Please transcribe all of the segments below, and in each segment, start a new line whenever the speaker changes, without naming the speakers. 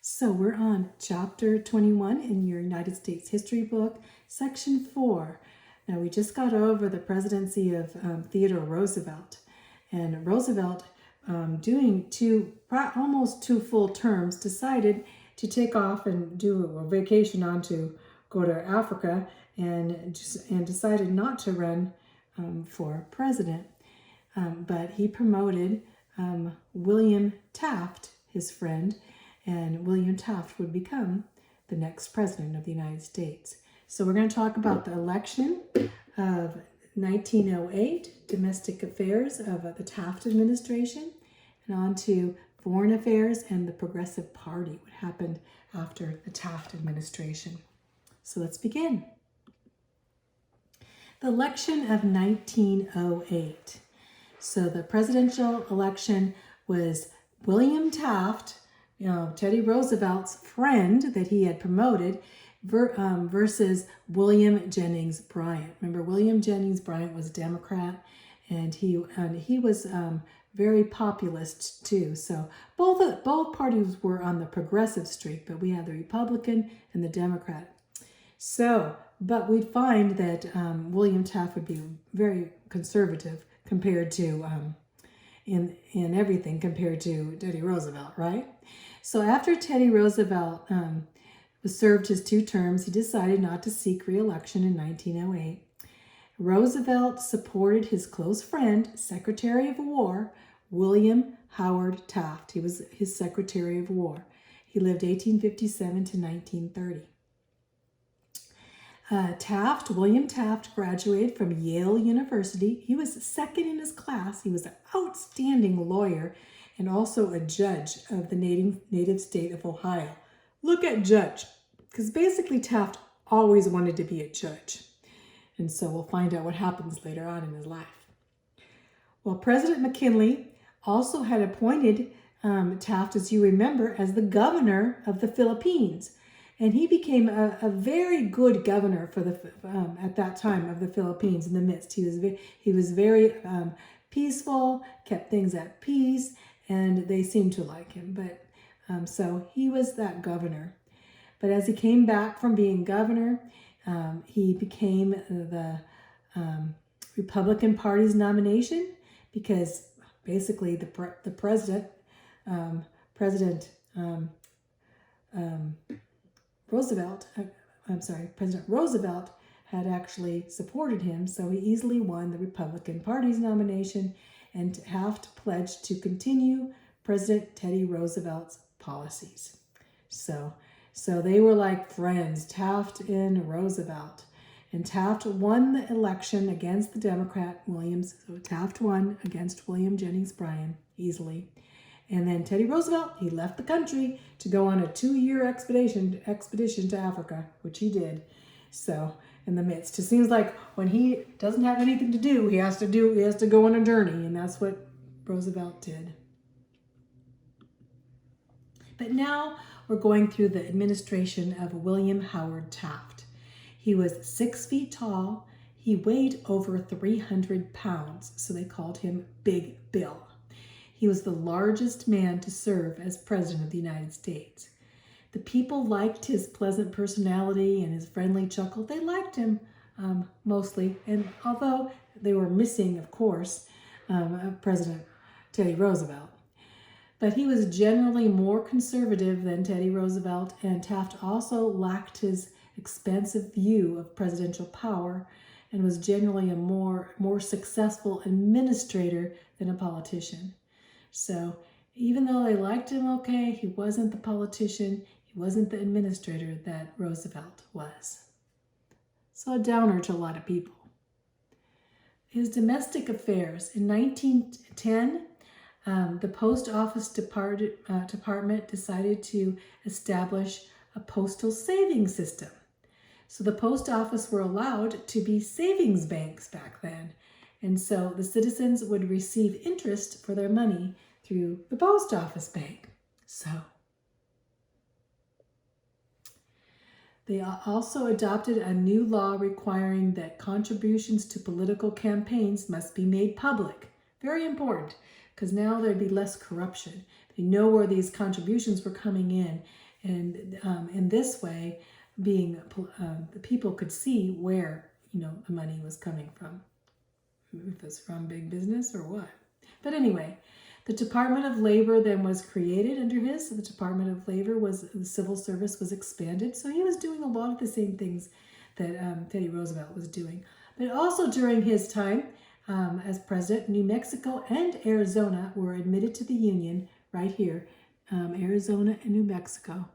So we're on chapter 21 in your United States history book, section 4. Now we just got over the presidency of Theodore Roosevelt. And Roosevelt, doing almost two full terms, decided to take off and do a vacation go to Africa and decided not to run for president. But he promoted William Taft, his friend, and William Taft would become the next president of the United States. So we're going to talk about the election of 1908, domestic affairs of the Taft administration, and on to foreign affairs and the Progressive Party, what happened after the Taft administration. So let's begin. The election of 1908. So the presidential election was William Taft, Teddy Roosevelt's friend that he had promoted, versus William Jennings Bryan. Remember, William Jennings Bryan was a Democrat, and he was very populist too. So both parties were on the progressive streak, but we had the Republican and the Democrat. So, but we find that William Taft would be very conservative compared to in everything compared to Teddy Roosevelt, right? So after Teddy Roosevelt served his 2 terms, he decided not to seek re-election in 1908. Roosevelt supported his close friend, Secretary of War, William Howard Taft. He was his Secretary of War. He lived 1857 to 1930. William Taft graduated from Yale University. He was second in his class. He was an outstanding lawyer and also a judge of the native state of Ohio. Look at judge, because basically Taft always wanted to be a judge. And so we'll find out what happens later on in his life. Well, President McKinley also had appointed Taft, as you remember, as the governor of the Philippines. And he became a very good governor for at that time of the Philippines in the midst. He was very peaceful, kept things at peace, and they seemed to like him. But so he was that governor. But as he came back from being governor, he became the Republican Party's nomination because basically the president, President Roosevelt had actually supported him, so he easily won the Republican Party's nomination, and Taft pledged to continue President Teddy Roosevelt's policies. So they were like friends, Taft and Roosevelt. And Taft won the election against the Democrat Williams. So Taft won against William Jennings Bryan easily. And then Teddy Roosevelt, he left the country to go on a 2-year expedition to Africa, which he did. So in the midst, it seems like when he doesn't have anything to do, he has to go on a journey, and that's what Roosevelt did. But now we're going through the administration of William Howard Taft. He was 6 feet tall. He weighed over 300 pounds, so they called him Big Bill. He was the largest man to serve as president of the United States. The people liked his pleasant personality and his friendly chuckle. They liked him mostly, and although they were missing, of course, President Teddy Roosevelt. But he was generally more conservative than Teddy Roosevelt, and Taft also lacked his expansive view of presidential power and was generally a more successful administrator than a politician. So even though they liked him okay, he wasn't the politician, he wasn't the administrator that Roosevelt was. So a downer to a lot of people. His domestic affairs. In 1910, the Post Office Department decided to establish a postal savings system. So the post office were allowed to be savings banks back then. And so the citizens would receive interest for their money through the post office bank. So they also adopted a new law requiring that contributions to political campaigns must be made public. Very important, because now there'd be less corruption. They know where these contributions were coming in, And in this way, being the people could see where the money was coming from, if it's from big business or what. But anyway, the Department of Labor then was created under his. So the Department of Labor the civil service was expanded. So he was doing a lot of the same things that Teddy Roosevelt was doing. But also during his time as president, New Mexico and Arizona were admitted to the Union right here, Arizona and New Mexico,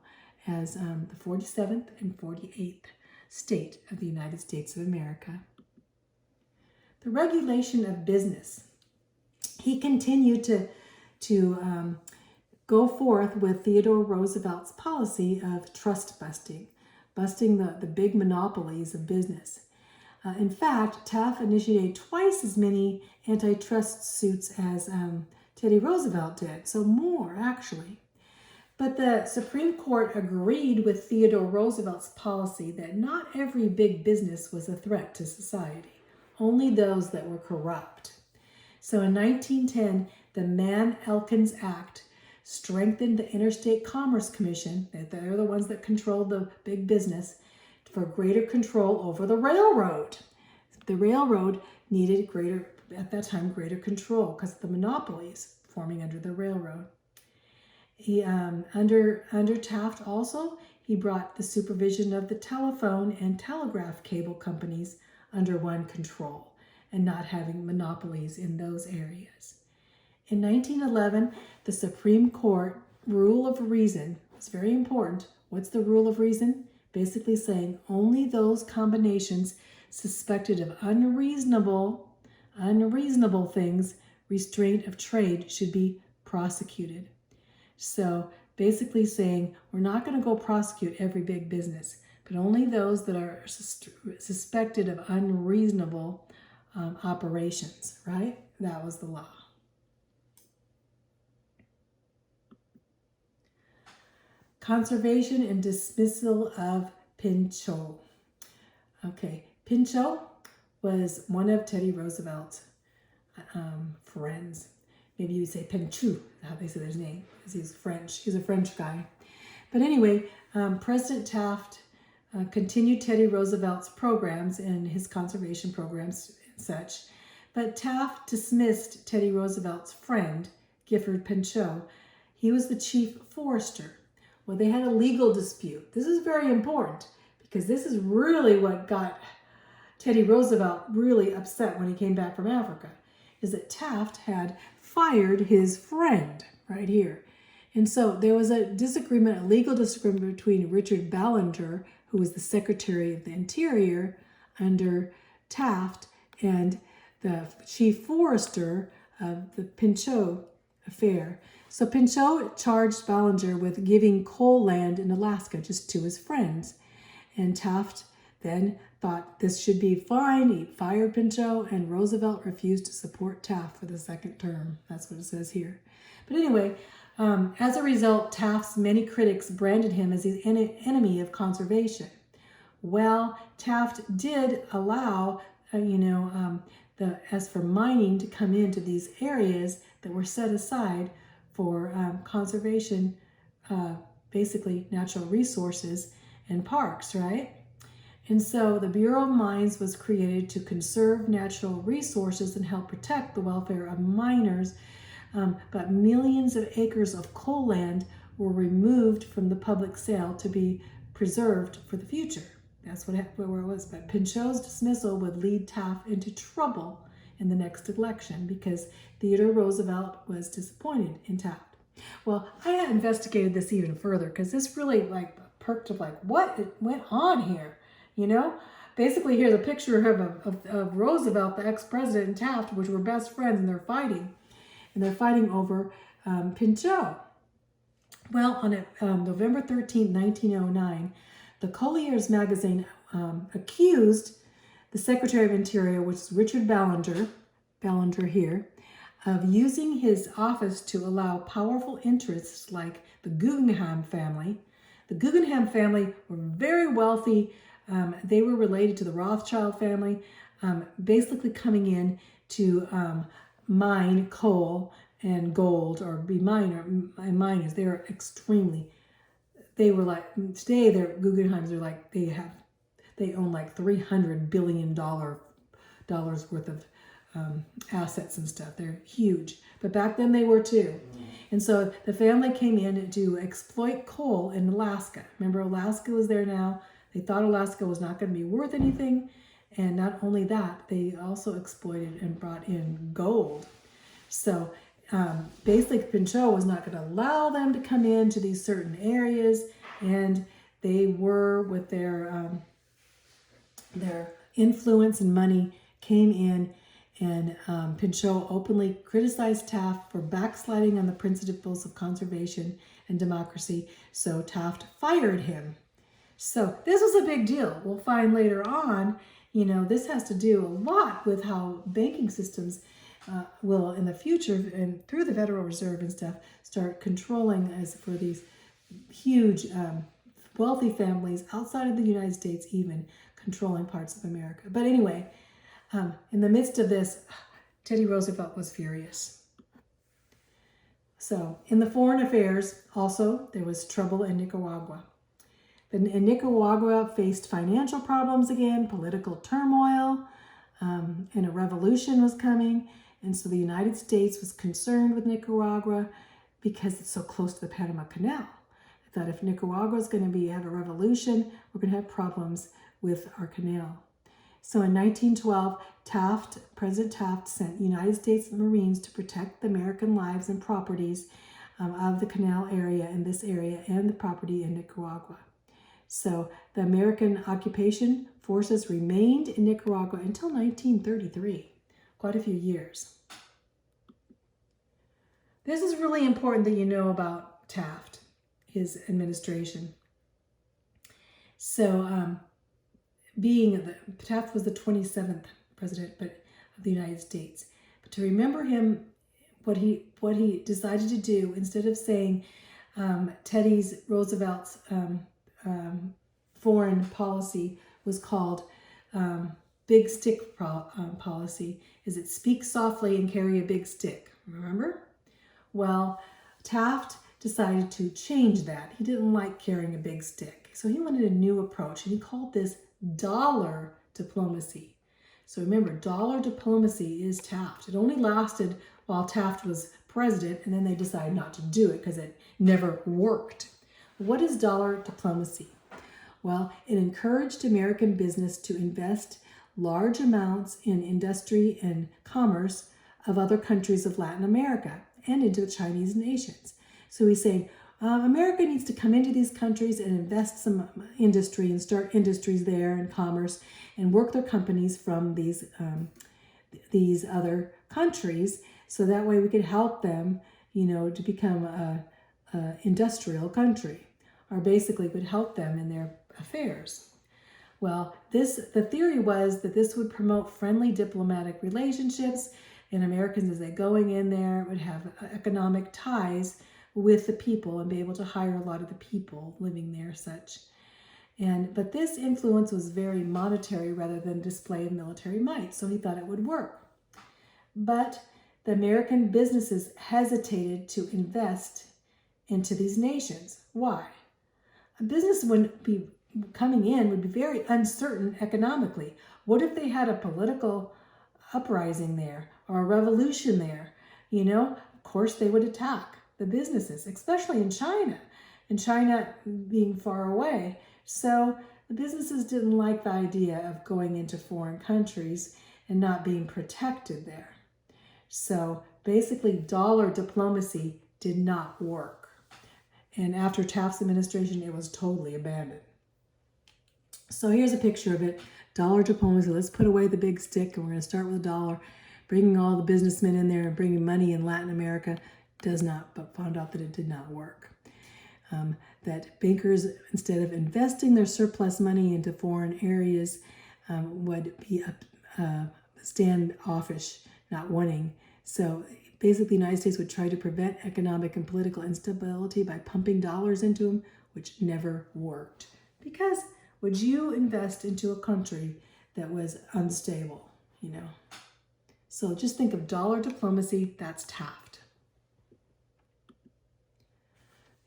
as the 47th and 48th state of the United States of America. The regulation of business. He continued to go forth with Theodore Roosevelt's policy of trust busting the big monopolies of business. In fact, Taft initiated twice as many antitrust suits as Teddy Roosevelt did, so more actually. But the Supreme Court agreed with Theodore Roosevelt's policy that not every big business was a threat to society, only those that were corrupt. So in 1910, the Mann-Elkins Act strengthened the Interstate Commerce Commission, they're the ones that control the big business, for greater control over the railroad. The railroad needed at that time, greater control because of the monopolies forming under the railroad. He, under Taft also, he brought the supervision of the telephone and telegraph cable companies under one control and not having monopolies in those areas. In 1911, the Supreme Court rule of reason was very important. What's the rule of reason? Basically saying only those combinations suspected of unreasonable things, restraint of trade, should be prosecuted. So basically saying we're not going to go prosecute every big business, but only those that are suspected of unreasonable operations, right? That was the law. Conservation and dismissal of Pinchot. Okay, Pinchot was one of Teddy Roosevelt's friends. Maybe you would say Pinchot, how they say his name, because he's French. He's a French guy. But anyway, President Taft continued Teddy Roosevelt's programs and his conservation programs and such. But Taft dismissed Teddy Roosevelt's friend, Gifford Pinchot. He was the chief forester. Well, they had a legal dispute. This is very important because this is really what got Teddy Roosevelt really upset when he came back from Africa, is that Taft had fired his friend right here. And so there was a legal disagreement between Richard Ballinger, who was the Secretary of the Interior under Taft, and the chief forester of the Pinchot affair. So Pinchot charged Ballinger with giving coal land in Alaska just to his friends. And Taft then thought this should be fine. He fired Pinchot, and Roosevelt refused to support Taft for the second term. That's what it says here. But anyway, as a result, Taft's many critics branded him as the enemy of conservation. Well, Taft did allow, as for mining to come into these areas that were set aside for conservation, basically natural resources and parks, right? And so the Bureau of Mines was created to conserve natural resources and help protect the welfare of miners. But millions of acres of coal land were removed from the public sale to be preserved for the future. That's where it was. But Pinchot's dismissal would lead Taft into trouble in the next election because Theodore Roosevelt was disappointed in Taft. Well, I had investigated this even further because this really perked up what went on here, Basically, here's a picture of Roosevelt, the ex-president, and Taft, which were best friends, and they're fighting. And they're fighting over Pinchot. Well, on November 13, 1909, the Collier's magazine accused the Secretary of Interior, which is Richard Ballinger here, of using his office to allow powerful interests like the Guggenheim family. The Guggenheim family were very wealthy. They were related to the Rothschild family, basically coming in to mine coal and gold, or be miners. They were extremely they were like, today their Guggenheims are like, they own like $300 billion worth of assets and stuff. They're huge. But back then they were too. And so the family came in to exploit coal in Alaska. Remember, Alaska was there now. They thought Alaska was not going to be worth anything. And not only that, they also exploited and brought in gold. So basically, Pinchot was not going to allow them to come into these certain areas. And they were, with their influence and money, came in, and Pinchot openly criticized Taft for backsliding on the principles of conservation and democracy. So Taft fired him. So this was a big deal. We'll find later on, this has to do a lot with how banking systems will in the future, and through the Federal Reserve and stuff, start controlling, as for these huge wealthy families outside of the United States, even controlling parts of America. But anyway, in the midst of this, Teddy Roosevelt was furious. So in the foreign affairs, also, there was trouble in Nicaragua. And Nicaragua faced financial problems again, political turmoil, and a revolution was coming. And so the United States was concerned with Nicaragua because it's so close to the Panama Canal. They thought if Nicaragua is going to have a revolution, we're going to have problems with our canal. So in 1912, President Taft sent United States Marines to protect the American lives and properties of the canal area in this area and the property in Nicaragua. So the American occupation forces remained in Nicaragua until 1933, quite a few years. This is really important that you know about Taft, his administration. So Taft was the 27th president of the United States. But to remember him, what he decided to do, instead of saying Teddy Roosevelt's foreign policy was called big stick policy, is it speak softly and carry a big stick, remember? Well, Taft decided to change that. He didn't like carrying a big stick. So he wanted a new approach, and he called this dollar diplomacy. So remember, dollar diplomacy is Taft. It only lasted while Taft was president, and then they decided not to do it because it never worked. What is dollar diplomacy? Well, it encouraged American business to invest large amounts in industry and commerce of other countries of Latin America and into the Chinese nations. So he's saying, America needs to come into these countries and invest some industry and start industries there and commerce and work their companies from these other countries, so that way we could help them, to become a industrial country, or basically would help them in their affairs. Well, the theory was that this would promote friendly diplomatic relationships, and Americans, as they're going in there, would have economic ties with the people and be able to hire a lot of the people living there, such. But this influence was very monetary rather than display of military might, so he thought it would work. But the American businesses hesitated to invest into these nations. Why? A business would be coming in would be very uncertain economically. What if they had a political uprising there or a revolution there? Of course they would attack the businesses, especially in China, being far away. So the businesses didn't like the idea of going into foreign countries and not being protected there. So basically, dollar diplomacy did not work. And after Taft's administration, it was totally abandoned. So here's a picture of it. Dollar diplomacy. Let's put away the big stick, and we're going to start with a dollar. Bringing all the businessmen in there and bringing money in Latin America but found out that it did not work. That bankers, instead of investing their surplus money into foreign areas, would be standoffish, not wanting. So basically, the United States would try to prevent economic and political instability by pumping dollars into them, which never worked. Because would you invest into a country that was unstable, So just think of dollar diplomacy, that's Taft.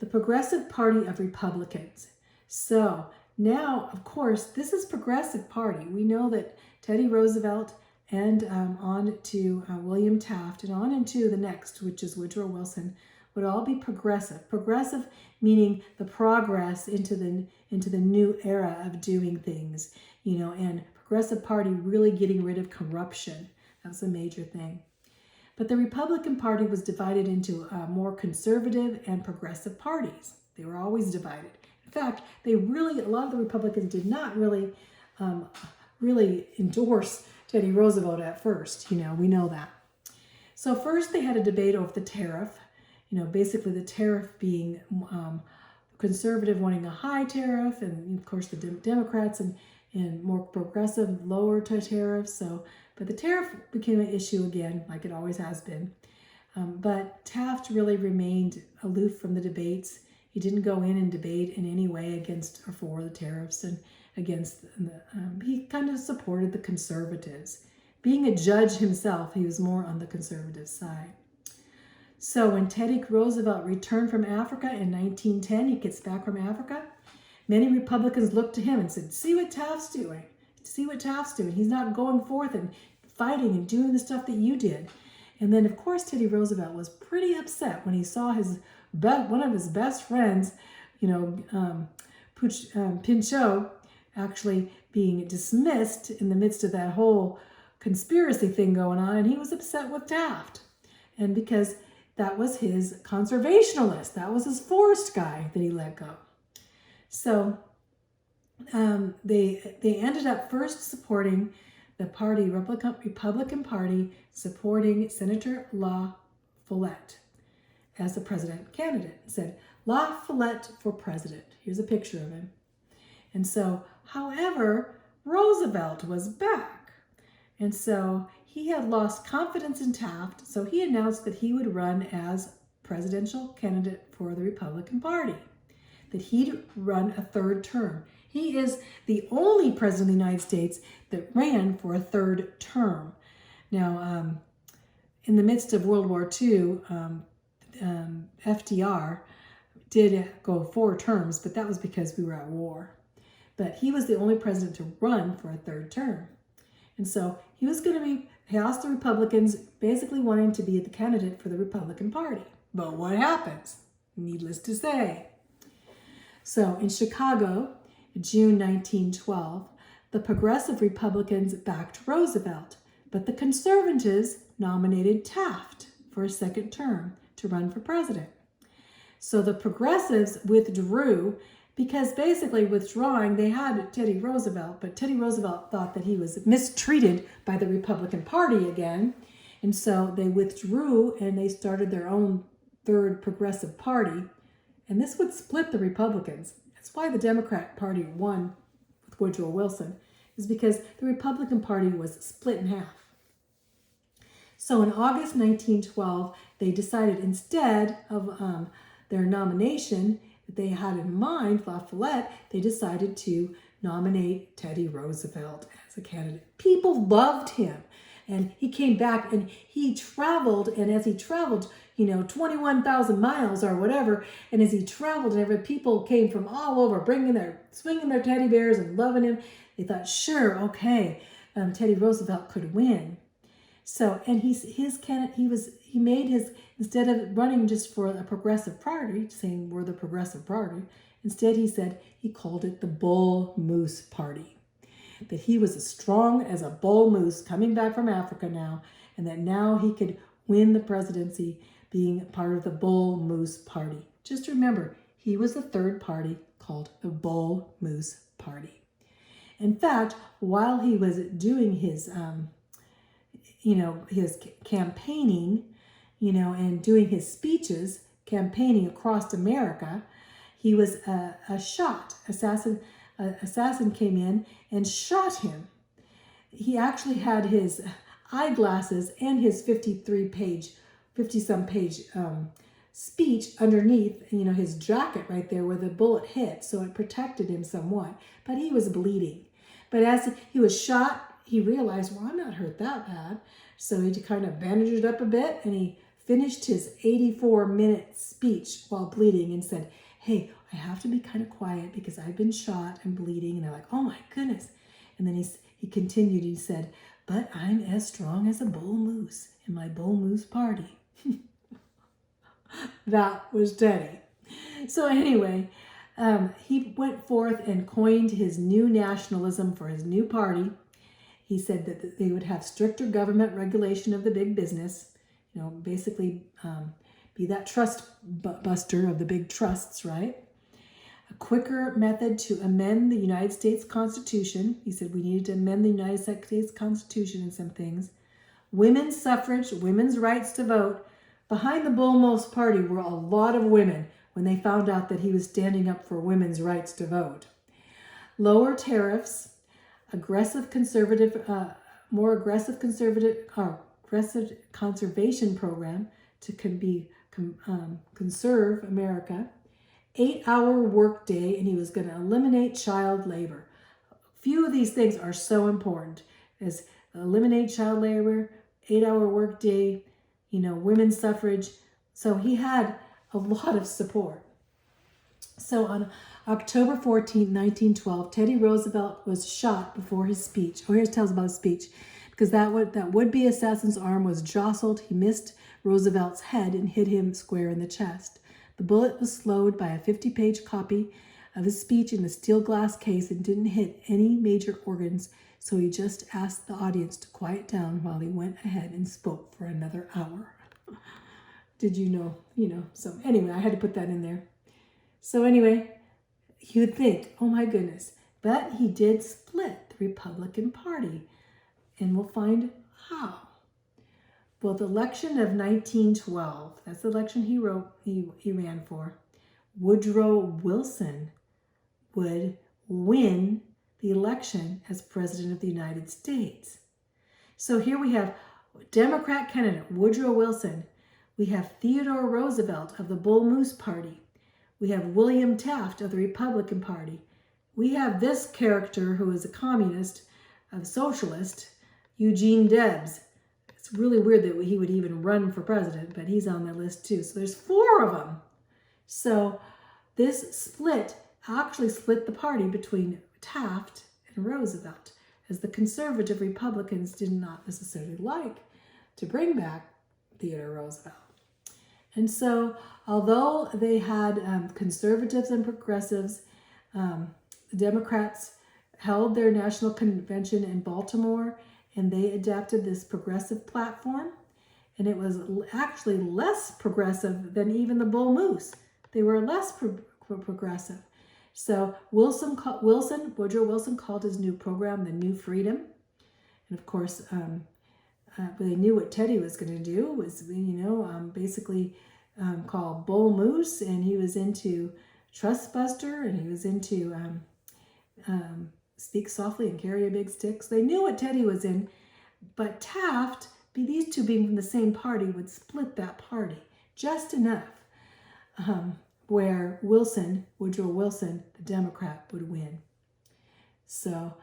the Progressive Party of Republicans. So now, of course, this is Progressive Party. We know that Teddy Roosevelt and on to William Taft and on into the next, which is Woodrow Wilson, would all be progressive. Progressive meaning the progress into the new era of doing things, and Progressive Party really getting rid of corruption. That's a major thing. But the Republican Party was divided into more conservative and progressive parties. They were always divided. In fact, a lot of the Republicans did not really endorse Teddy Roosevelt at first. We know that. So first they had a debate over the tariff. Basically the tariff being conservative wanting a high tariff, and of course the Democrats and more progressive lower tariffs. But the tariff became an issue again, like it always has been. But Taft really remained aloof from the debates. He didn't go in and debate in any way against or for the tariffs, and he kind of supported the conservatives. Being a judge himself, he was more on the conservative side. So when Teddy Roosevelt returned from Africa in 1910, he gets back from Africa, many Republicans looked to him and said, see what Taft's doing. He's not going forth and fighting and doing the stuff that you did. And then, of course, Teddy Roosevelt was pretty upset when he saw one of his best friends, Pinchot, actually being dismissed in the midst of that whole conspiracy thing going on, and he was upset with Taft. And because that was his conservationalist, that was his forest guy that he let go. So they ended up first supporting the Republican Party, supporting Senator La Follette as the president candidate. It said, La Follette for president. Here's a picture of him. And so, however, Roosevelt was back. And so he had lost confidence in Taft, so he announced that he would run as presidential candidate for the Republican Party, that he'd run a third term. He is the only president of the United States that ran for a third term. Now, in the midst of World War II, FDR did go 4 terms, but that was because we were at war. But he was the only president to run for a third term. And so he asked the Republicans basically wanting to be the candidate for the Republican Party. But what happens? Needless to say. So in Chicago, June 1912, the progressive Republicans backed Roosevelt, but the conservatives nominated Taft for a second term to run for president. So the progressives withdrew because basically withdrawing, they had Teddy Roosevelt, but Teddy Roosevelt thought that he was mistreated by the Republican Party again. And so they withdrew and they started their own third progressive party. And this would split the Republicans. That's why the Democrat Party won with Woodrow Wilson, is because the Republican Party was split in half. So in August 1912, they decided instead of their nomination that they had in mind, La Follette, they decided to nominate Teddy Roosevelt as a candidate. People loved him. And he came back and he traveled, and as he traveled, 21,000 miles or whatever, and as he traveled, and people came from all over, swinging their teddy bears and loving him. They thought, sure, okay, Teddy Roosevelt could win. So, and he made his, instead of running just for a progressive party, saying we're the progressive party, instead he called it the Bull Moose Party. That he was as strong as a bull moose coming back from Africa now, and that now he could win the presidency being part of the Bull Moose Party. Just remember, he was the third party called the Bull Moose Party. In fact, while he was doing his campaigning, and doing his speeches, campaigning across America, he was assassin came in and shot him. He actually had his eyeglasses and his 50-some page speech underneath, his jacket right there where the bullet hit, so it protected him somewhat, but he was bleeding. But as he was shot, he realized, well, I'm not hurt that bad. So he kind of bandaged it up a bit, and he finished his 84-minute speech while bleeding and said, "Hey, I have to be kind of quiet because I've been shot and bleeding." And they're like, "Oh my goodness." And then he continued, he said, "But I'm as strong as a bull moose in my bull moose party." That was Teddy. So anyway, he went forth and coined his new nationalism for his new party. He said that they would have stricter government regulation of the big business, basically be that trust buster of the big trusts, right? A quicker method to amend the United States Constitution. He said we needed to amend the United States Constitution in some things. Women's suffrage, women's rights to vote. Behind the Bull Moose party were a lot of women when they found out that he was standing up for women's rights to vote. Lower tariffs, aggressive conservation program to conserve America. 8-hour workday, and he was going to eliminate child labor. A few of these things are so important, as eliminate child labor, 8-hour workday, women's suffrage. So he had a lot of support. So on October 14, 1912, Teddy Roosevelt was shot before his speech. Oh, here it tells about his speech. Because that would-be assassin's arm was jostled. He missed Roosevelt's head and hit him square in the chest. The bullet was slowed by a 50-page copy of his speech in a steel glass case and didn't hit any major organs, so he just asked the audience to quiet down while he went ahead and spoke for another hour. Did you know? So anyway, I had to put that in there. So anyway, you would think, oh my goodness, but he did split the Republican Party, and we'll find how. Well, the election of 1912, that's the election he ran for, Woodrow Wilson would win the election as President of the United States. So here we have Democrat candidate Woodrow Wilson. We have Theodore Roosevelt of the Bull Moose Party. We have William Taft of the Republican Party. We have this character who is a communist, a socialist, Eugene Debs. It's really weird that he would even run for president, but he's on the list too. So there's 4 of them. So this split actually split the party between Taft and Roosevelt, as the conservative Republicans did not necessarily like to bring back Theodore Roosevelt. And so although they had conservatives and progressives, the Democrats held their national convention in Baltimore, and they adapted this progressive platform, and it was actually less progressive than even the Bull Moose. They were less progressive. So Woodrow Wilson called his new program the New Freedom. And of course, they knew what Teddy was going to do, was, basically call Bull Moose, and he was into Trust Buster, and he was into Speak Softly and Carry a Big Stick. So they knew what Teddy was in, but Taft, these two being from the same party, would split that party just enough, where Woodrow Wilson, the Democrat, would win. So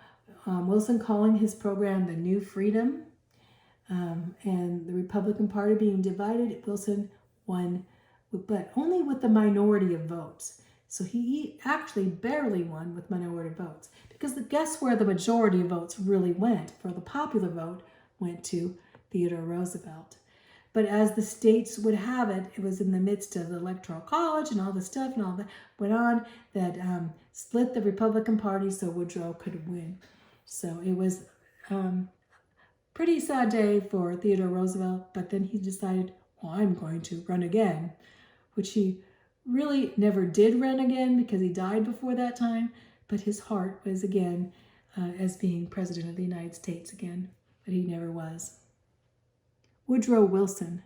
Wilson calling his program the New Freedom, and the Republican Party being divided, Wilson won, but only with the minority of votes. So he actually barely won with minority votes, because guess where the majority of votes really went? For the popular vote went to Theodore Roosevelt. But as the states would have it, it was in the midst of the Electoral College and all the stuff and all that went on that split the Republican Party so Woodrow could win. So it was pretty sad day for Theodore Roosevelt, but then he decided, well, I'm going to run again, which he really never did run again because he died before that time, but his heart was again as being President of the United States again, but he never was. Woodrow Wilson.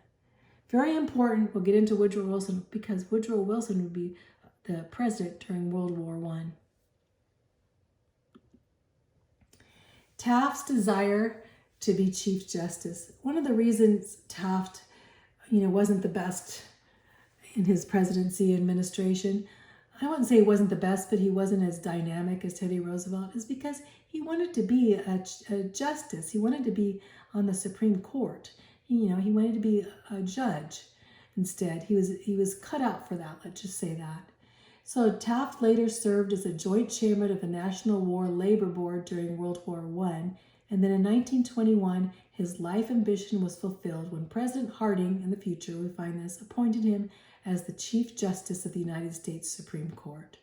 Very important, we'll get into Woodrow Wilson because Woodrow Wilson would be the president during World War I. Taft's desire to be Chief Justice. One of the reasons Taft, wasn't the best in his presidency administration, I wouldn't say he wasn't the best, but he wasn't as dynamic as Teddy Roosevelt, is because he wanted to be a justice. He wanted to be on the Supreme Court. he wanted to be a judge instead. He was cut out for that, let's just say that. So Taft later served as a joint chairman of the National War Labor Board during World War I, and then in 1921, his life ambition was fulfilled when President Harding, in the future we find this, appointed him as the Chief Justice of the United States Supreme Court.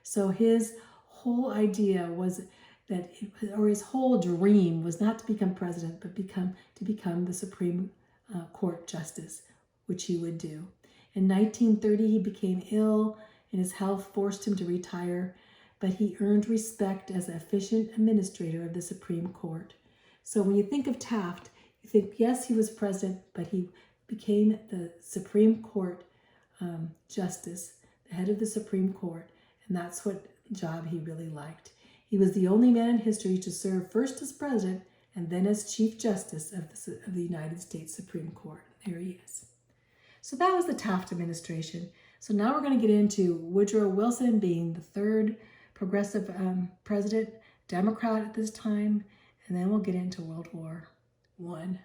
So his whole idea was that, or his whole dream was not to become president, but to become the Supreme Court Justice, which he would do. In 1930, he became ill, and his health forced him to retire, but he earned respect as an efficient administrator of the Supreme Court. So when you think of Taft, you think, yes, he was president, but he became the Supreme Court Justice, the head of the Supreme Court, and that's what job he really liked. He was the only man in history to serve first as president and then as Chief Justice of the United States Supreme Court. There he is. So that was the Taft administration. So now we're going to get into Woodrow Wilson being the third progressive president, Democrat at this time, and then we'll get into World War I.